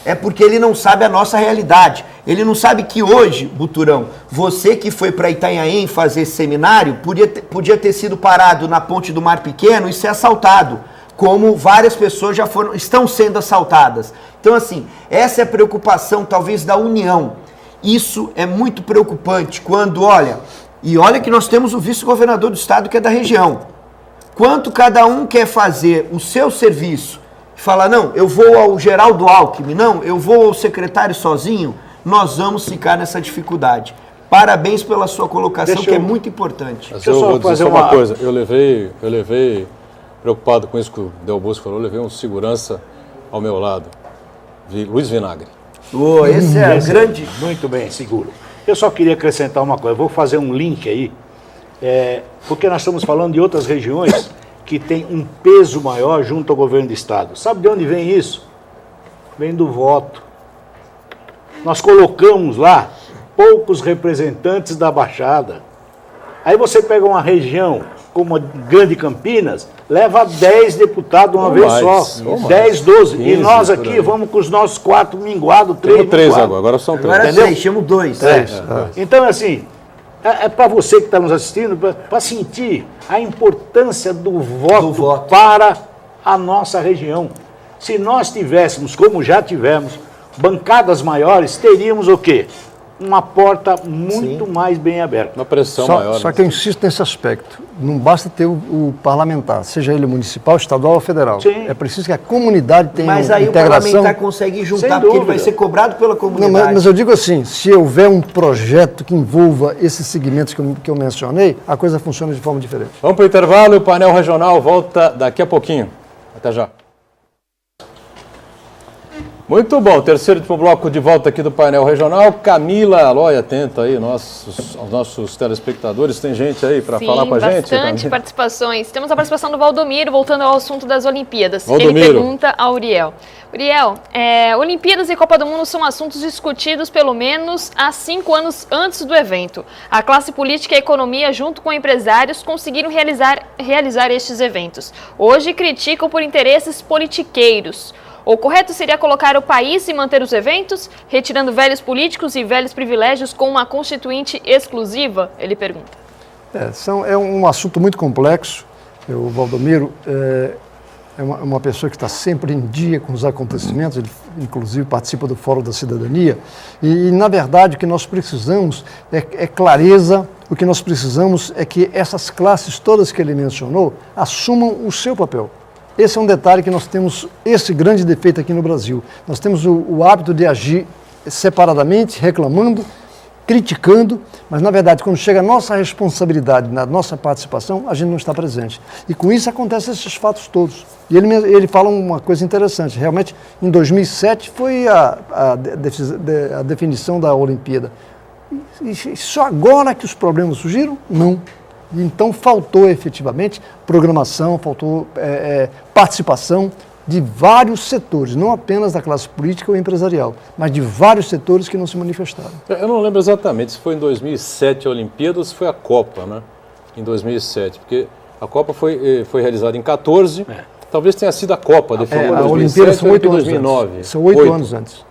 É porque ele não sabe a nossa realidade. Ele não sabe que hoje, Buturão, você que foi para Itanhaém fazer esse seminário, podia ter sido parado na ponte do Mar Pequeno e ser assaltado, como várias pessoas estão sendo assaltadas. Então, assim, essa é a preocupação, talvez, da União. Isso é muito preocupante quando, olha que nós temos o vice-governador do estado que é da região. Quanto cada um quer fazer o seu serviço, fala, não, eu vou ao Geraldo Alckmin, não, eu vou ao secretário sozinho, nós vamos ficar nessa dificuldade. Parabéns pela sua colocação, que é muito importante. Mas eu vou dizer uma coisa, eu levei, preocupado com isso que o Del Bosco falou, eu levei um segurança ao meu lado, Luiz Vinagre. Esse é grande. Muito bem, seguro. Eu só queria acrescentar uma coisa, vou fazer um link aí, porque nós estamos falando de outras regiões que têm um peso maior junto ao governo do estado. Sabe de onde vem isso? Vem do voto. Nós colocamos lá poucos representantes da Baixada. Aí você pega uma região como a Grande Campinas, leva 10 deputados uma Ou vez mais, só. ou mais. 10, 12. 15 E nós por aqui aí. vamos com os nossos 4 minguados, 3 Temos 3 minguados. agora são 3. Agora Entendeu? 6, chamo 2. Então, assim, é para você que está nos assistindo, para sentir a importância do voto para a nossa região. Se nós tivéssemos, como já tivemos, bancadas maiores, teríamos o quê? Uma porta muito mais bem aberta. Uma pressão maior. Só que eu insisto nesse aspecto. Não basta ter o parlamentar, seja ele municipal, estadual ou federal. Sim. É preciso que a comunidade tenha Mas aí integração. o parlamentar consegue juntar, Sem porque ele dúvida. vai ser cobrado pela Não, comunidade. mas eu digo assim, se houver um projeto que envolva esses segmentos que eu mencionei, a coisa funciona de forma diferente. Vamos para o intervalo, o painel regional volta daqui a pouquinho. Até já. Muito bom, terceiro e último bloco de volta aqui do painel regional. Camila Aloy, atenta aí aos nossos telespectadores. Tem gente aí para falar com a gente? Bastante participações. Temos a participação do Valdomiro, voltando ao assunto das Olimpíadas. Valdomiro. Ele pergunta ao Uriel. Uriel, Olimpíadas e Copa do Mundo são assuntos discutidos pelo menos há 5 anos antes do evento. A classe política e a economia, junto com empresários, conseguiram realizar estes eventos. Hoje criticam por interesses politiqueiros. O correto seria colocar o país e manter os eventos, retirando velhos políticos e velhos privilégios com uma constituinte exclusiva? Ele pergunta. É um assunto muito complexo. O Valdomiro é uma pessoa que está sempre em dia com os acontecimentos, ele inclusive participa do Fórum da Cidadania. E na verdade, o que nós precisamos é clareza, o que nós precisamos é que essas classes todas que ele mencionou assumam o seu papel. Esse é um detalhe que nós temos, esse grande defeito aqui no Brasil. Nós temos o hábito de agir separadamente, reclamando, criticando, mas na verdade quando chega a nossa responsabilidade, na nossa participação, a gente não está presente. E com isso acontecem esses fatos todos. E ele fala uma coisa interessante, realmente em 2007 foi a definição da Olimpíada. E só agora que os problemas surgiram? Não. Então faltou efetivamente programação, faltou participação de vários setores, não apenas da classe política ou empresarial, mas de vários setores que não se manifestaram. Eu não lembro exatamente se foi em 2007 a Olimpíada ou se foi a Copa, né? Em 2007, porque a Copa foi realizada em 2014, talvez tenha sido a Copa, definida A em Olimpíada 2007 são 8 ou anos 2009. antes. São 8 anos antes.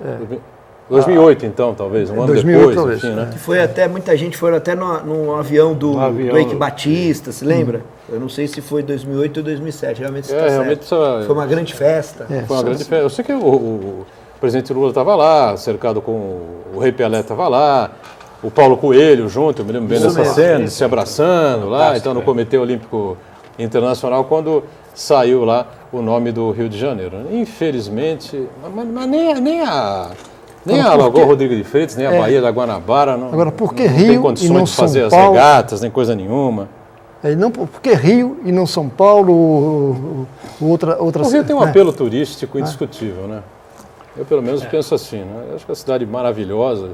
2008 então, talvez, um ano 2008 depois, talvez, enfim, né? Que foi até, muita gente foi até no avião do Eike Batista, se lembra? Eu não sei se foi 2008 ou 2007, realmente está realmente certo. Foi uma grande festa. Foi uma grande festa. Eu sei que o presidente Lula estava lá, cercado com o Rei Pelé estava lá, o Paulo Coelho junto, eu me lembro bem dessa cena, se abraçando lá, então no Comitê Olímpico Internacional, quando saiu lá o nome do Rio de Janeiro. Infelizmente, mas nem a Lagoa Rodrigo de Freitas, nem a Baía da Guanabara não, Agora, por que não tem Rio e condições não de fazer São as Paulo? regatas, nem coisa nenhuma. Por que Rio e não São Paulo, outra O Rio tem um apelo turístico indiscutível, né? Eu, pelo menos, penso assim, né? Eu acho que é uma cidade maravilhosa,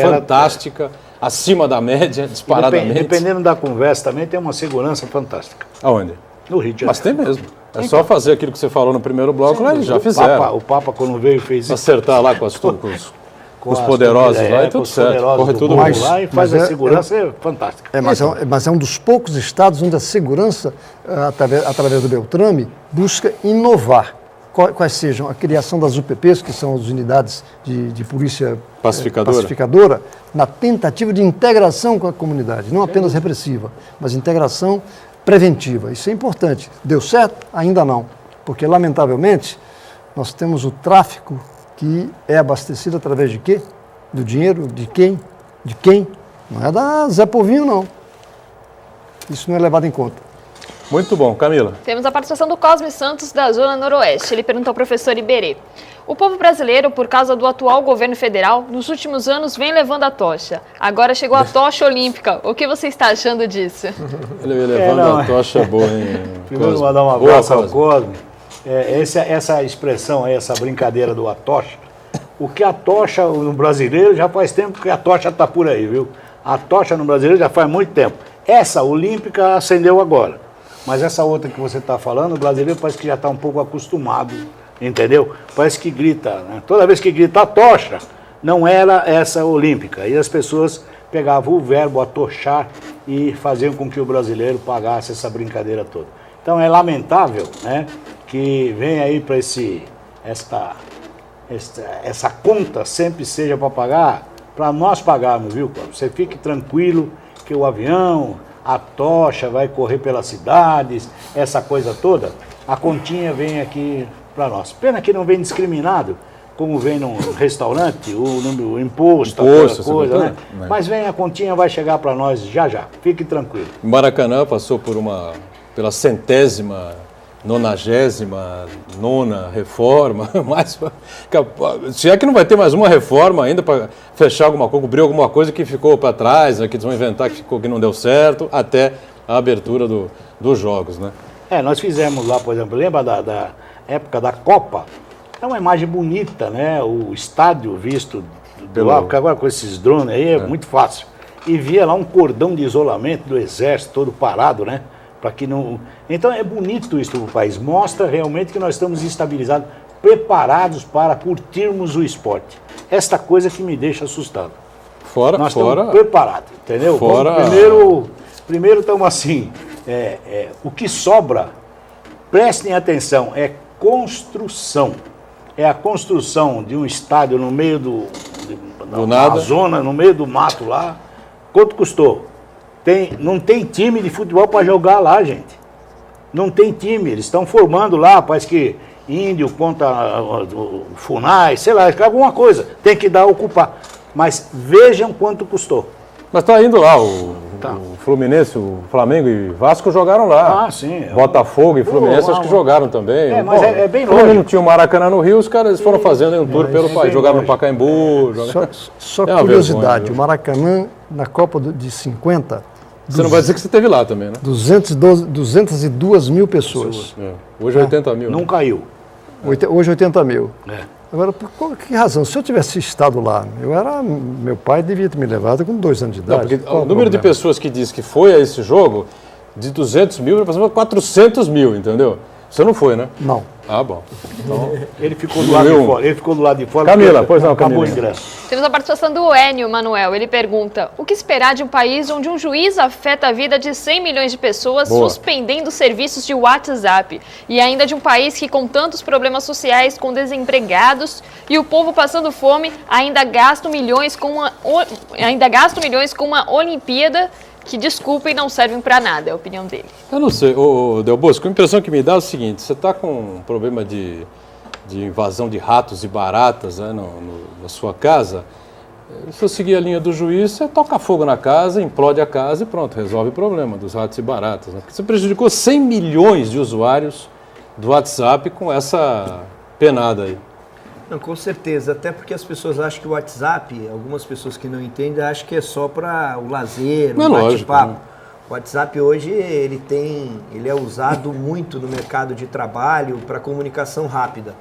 fantástica, acima da média, disparadamente. Dependendo da conversa também, tem uma segurança fantástica. Aonde? No Rio de Janeiro. Mas tem mesmo. É só fazer aquilo que você falou no primeiro bloco, lá eles já fizeram. O Papa, quando veio, fez isso. Acertar lá com os poderosos lá e tudo certo. Corre tudo bem. bem. Lá e faz a segurança fantástica. Mas é um dos poucos estados onde a segurança, através do Beltrame, busca inovar. Quais sejam a criação das UPPs, que são as unidades de polícia pacificadora, na tentativa de integração com a comunidade, não apenas repressiva, mas integração preventiva. Isso é importante. Deu certo? Ainda não. Porque, lamentavelmente, nós temos o tráfico que é abastecido através de quê? Do dinheiro de quem? De quem? Não é da Zé Povinho, não. Isso não é levado em conta. Muito bom. Camila. Temos a participação do Cosme Santos, da Zona Noroeste. Ele perguntou ao professor Iberê. O povo brasileiro, por causa do atual governo federal, nos últimos anos vem levando a tocha. Agora chegou a tocha olímpica. O que você está achando disso? Ele levando a tocha boa, hein? Primeiro, mandar um abraço ao Cosme. Essa expressão aí, essa brincadeira do a tocha, o que a tocha no brasileiro já faz tempo que a tocha está por aí, viu? A tocha no brasileiro já faz muito tempo. Essa olímpica acendeu agora. Mas essa outra que você está falando, o brasileiro parece que já está um pouco acostumado, entendeu? Parece que grita, né? Toda vez que grita a tocha, não era essa olímpica. E as pessoas pegavam o verbo atochar e faziam com que o brasileiro pagasse essa brincadeira toda. Então é lamentável, né, que vem aí para essa conta sempre seja para pagar, para nós pagarmos, viu, Cláudio? Você fique tranquilo que o avião, a tocha vai correr pelas cidades, essa coisa toda, a continha vem aqui para nós. Pena que não vem discriminado, como vem num restaurante, o imposto, aquela coisa, né? Mas vem, a continha vai chegar para nós já já, fique tranquilo. Maracanã passou pela 199ª reforma, mas se é que não vai ter mais uma reforma ainda para fechar alguma coisa, cobrir alguma coisa que ficou para trás, né, que eles vão inventar que não deu certo, até a abertura dos jogos, né? Nós fizemos lá, por exemplo, lembra da época da Copa? É uma imagem bonita, né? O estádio visto do lado, porque agora com esses drones aí é muito fácil. E via lá um cordão de isolamento do exército todo parado, né? Para que não... Então é bonito isso para o país, mostra realmente que nós estamos estabilizados, preparados para curtirmos o esporte. Esta coisa que me deixa assustado. Nós estamos preparados, entendeu? Primeiro estamos assim, o que sobra, prestem atenção, é construção. É a construção de um estádio no meio do nada, zona, no meio do mato lá. Quanto custou? Não tem time de futebol para jogar lá, gente. Não tem time. Eles estão formando lá, parece que Índio contra o Funai, sei lá, alguma coisa. Tem que ocupar. Mas vejam quanto custou. Mas está indo lá, o Fluminense, o Flamengo e Vasco jogaram lá. Ah, sim. Botafogo e Fluminense acho que jogaram também. Mas é bem longe. Como não tinha o Maracanã no Rio, os caras foram fazendo um tour pelo país. Jogaram no Pacaembu. Só curiosidade, o Maracanã, na Copa de 50... Você não vai dizer que você esteve lá também, né? 202 mil pessoas. Hoje 80 mil. Não caiu. Hoje 80 mil. É. Agora, por que razão? Se eu tivesse estado lá, meu pai devia ter me levado com 2 anos de idade. Não, o número de pessoas que diz que foi a esse jogo, de 200 mil, já passou para 400 mil, entendeu? Você não foi, né? Não. Ah, bom. Então, ele ficou do lado de fora. Ele ficou do lado de fora. Camila, pois não, acabou Camila. o ingresso. Temos a participação do Enio Manuel. Ele pergunta: o que esperar de um país onde um juiz afeta a vida de 100 milhões de pessoas, suspendendo serviços de WhatsApp? E ainda de um país que, com tantos problemas sociais, com desempregados e o povo passando fome, ainda gasta milhões com uma Olimpíada que, desculpem, não servem para nada, é a opinião dele. Eu não sei, Del Bosco, a impressão que me dá é o seguinte: você está com um problema de invasão de ratos e baratas, né, na sua casa. Se eu seguir a linha do juiz, você toca fogo na casa, implode a casa e pronto, resolve o problema dos ratos e baratas. Né? Porque você prejudicou 100 milhões de usuários do WhatsApp com essa penada aí. Não, com certeza, até porque as pessoas acham que o WhatsApp, algumas pessoas que não entendem, acham que é só para o lazer, o bate-papo. O WhatsApp hoje ele é usado muito no mercado de trabalho para comunicação rápida.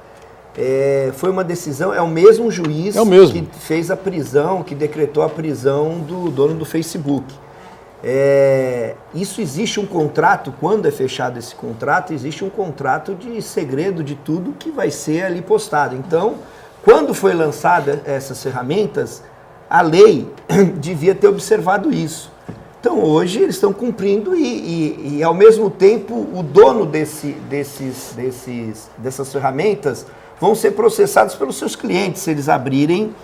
Foi uma decisão, é o mesmo juiz que fez a prisão, que decretou a prisão do dono do Facebook. Isso existe um contrato, quando é fechado esse contrato, existe um contrato de segredo de tudo que vai ser ali postado. Então, quando foi lançada essas ferramentas, a lei devia ter observado isso. Então, hoje eles estão cumprindo e ao mesmo tempo, o dono dessas ferramentas vão ser processados pelos seus clientes, se eles abrirem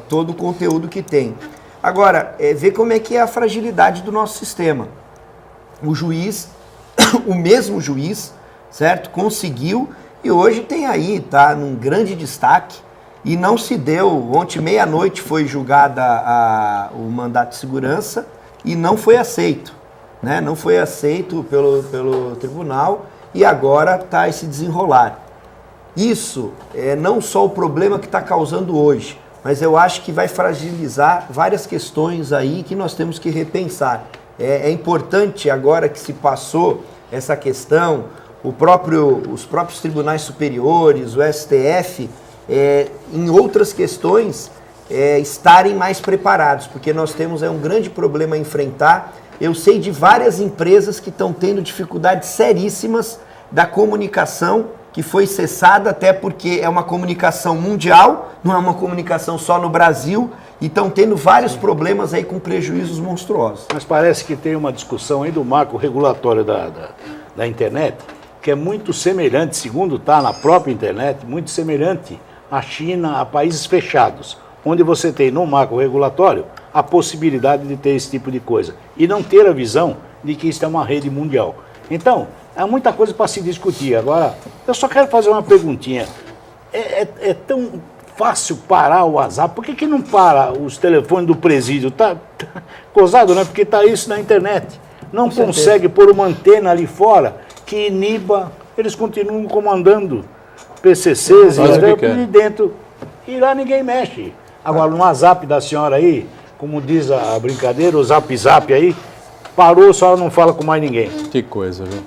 todo o conteúdo que tem. Agora, ver como é que é a fragilidade do nosso sistema. O juiz, o mesmo juiz, certo? Conseguiu e hoje tem aí, tá num grande destaque e não se deu. Ontem, meia-noite, foi julgada o mandato de segurança e não foi aceito, né? Não foi aceito pelo tribunal e agora está esse desenrolar. Isso é não só o problema que está causando hoje, mas eu acho que vai fragilizar várias questões aí que nós temos que repensar. É importante, agora que se passou essa questão, os próprios tribunais superiores, o STF, em outras questões, estarem mais preparados, porque nós temos um grande problema a enfrentar. Eu sei de várias empresas que estão tendo dificuldades seríssimas da comunicação, que foi cessada até porque é uma comunicação mundial, não é uma comunicação só no Brasil, e estão tendo vários problemas aí com prejuízos monstruosos. Mas parece que tem uma discussão aí do marco regulatório da internet, que é muito semelhante, segundo está na própria internet, muito semelhante à China, a países fechados, onde você tem no marco regulatório a possibilidade de ter esse tipo de coisa e não ter a visão de que isso é uma rede mundial. Então, há muita coisa para se discutir. Agora, eu só quero fazer uma perguntinha. É tão fácil parar o WhatsApp? Por que não para os telefones do presídio? Tá gozado, né? Porque está isso na internet. Não consegue pôr uma antena ali fora que iniba, eles continuam comandando PCCs e dentro. E lá ninguém mexe. Agora, no WhatsApp da senhora aí, como diz a brincadeira, o Zap Zap aí, parou, só não fala com mais ninguém. Que coisa, viu?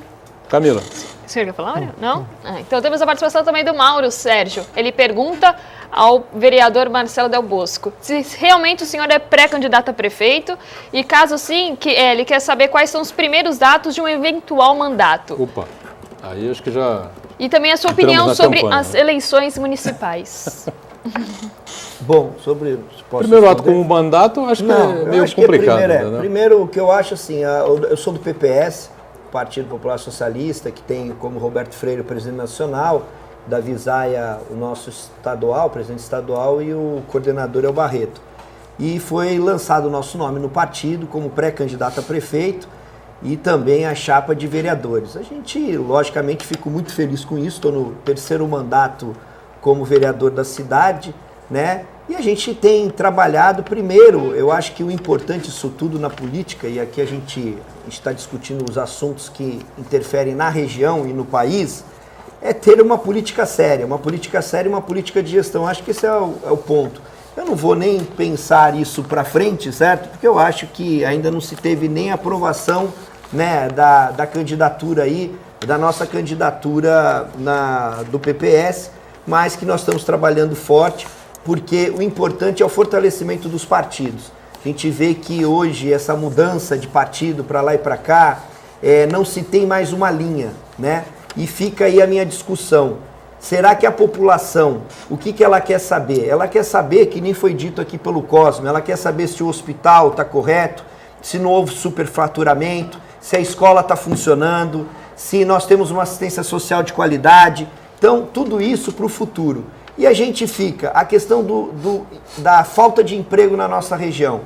Camila. O senhor quer falar, Maria? Não? Então temos a participação também do Mauro Sérgio. Ele pergunta ao vereador Marcelo Del Bosco se realmente o senhor é pré-candidato a prefeito e, caso sim, ele quer saber quais são os primeiros dados de um eventual mandato. Opa, aí acho que já... E também a sua opinião sobre as eleições municipais. Bom, sobre... Primeiro ato como mandato, acho que é meio complicado. Primeiro, o que eu acho assim, eu sou do PPS, Partido Popular Socialista, que tem como Roberto Freire o presidente nacional, Davi Zaia o nosso estadual, presidente estadual, e o coordenador é o Barreto. E foi lançado o nosso nome no partido como pré-candidato a prefeito e também a chapa de vereadores. A gente, logicamente, fico muito feliz com isso, estou no terceiro mandato como vereador da cidade, né? E a gente tem trabalhado, primeiro, eu acho que o importante disso tudo na política, e aqui a gente está discutindo os assuntos que interferem na região e no país, é ter uma política séria e uma política de gestão. Acho que esse é o ponto. Eu não vou nem pensar isso para frente, certo? Porque eu acho que ainda não se teve nem aprovação, né, da candidatura aí, da nossa candidatura do PPS, mas que nós estamos trabalhando forte, porque o importante é o fortalecimento dos partidos. A gente vê que hoje essa mudança de partido para lá e para cá, não se tem mais uma linha, né? E fica aí a minha discussão. Será que a população, o que ela quer saber? Ela quer saber, que nem foi dito aqui pelo Cosmo, ela quer saber se o hospital está correto, se não houve superfaturamento, se a escola está funcionando, se nós temos uma assistência social de qualidade. Então, tudo isso para o futuro. E a gente fica, a questão da falta de emprego na nossa região.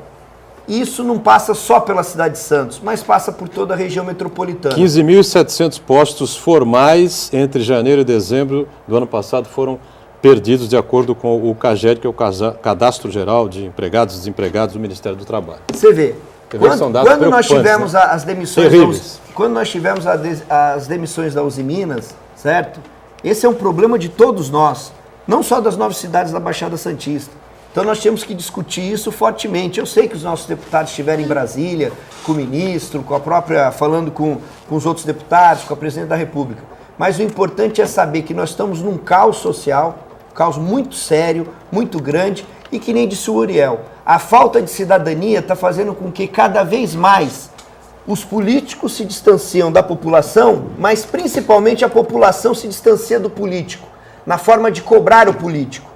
Isso não passa só pela cidade de Santos, mas passa por toda a região metropolitana. 15.700 postos formais entre janeiro e dezembro do ano passado foram perdidos, de acordo com o CAGED, que é o Cadastro Geral de Empregados e Desempregados do Ministério do Trabalho. Você vê, quando nós tivemos, né, as demissões, quando nós tivemos as demissões da Uzi Minas, certo? Esse é um problema de todos nós, não só das 9 cidades da Baixada Santista. Então nós temos que discutir isso fortemente. Eu sei que os nossos deputados estiveram em Brasília, com o ministro, com a própria, falando com os outros deputados, com a presidente da República. Mas o importante é saber que nós estamos num caos social, um caos muito sério, muito grande, e que nem disse o Uriel, a falta de cidadania está fazendo com que cada vez mais os políticos se distanciam da população, mas principalmente a população se distancia do político, na forma de cobrar o político.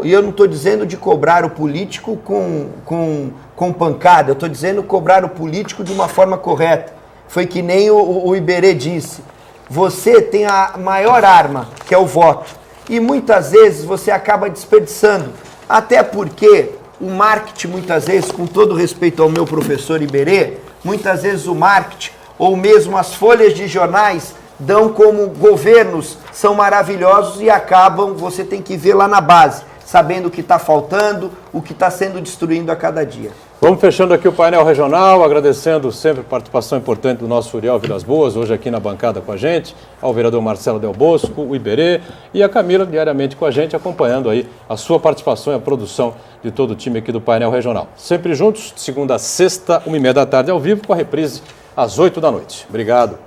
E eu não estou dizendo de cobrar o político com pancada, eu estou dizendo cobrar o político de uma forma correta. Foi que nem o Iberê disse, você tem a maior arma, que é o voto, e muitas vezes você acaba desperdiçando, até porque o marketing, muitas vezes, com todo respeito ao meu professor Iberê, muitas vezes o marketing, ou mesmo as folhas de jornais, dão como governos são maravilhosos e acabam, você tem que ver lá na base, sabendo o que está faltando, o que está sendo destruindo a cada dia. Vamos fechando aqui o painel regional, agradecendo sempre a participação importante do nosso Uriel Vilas Boas, hoje aqui na bancada com a gente, ao vereador Marcelo Del Bosco, o Iberê e a Camila diariamente com a gente, acompanhando aí a sua participação e a produção de todo o time aqui do painel regional. Sempre juntos, de segunda a sexta, 1h30 da tarde ao vivo, com a reprise às 8 da noite. Obrigado.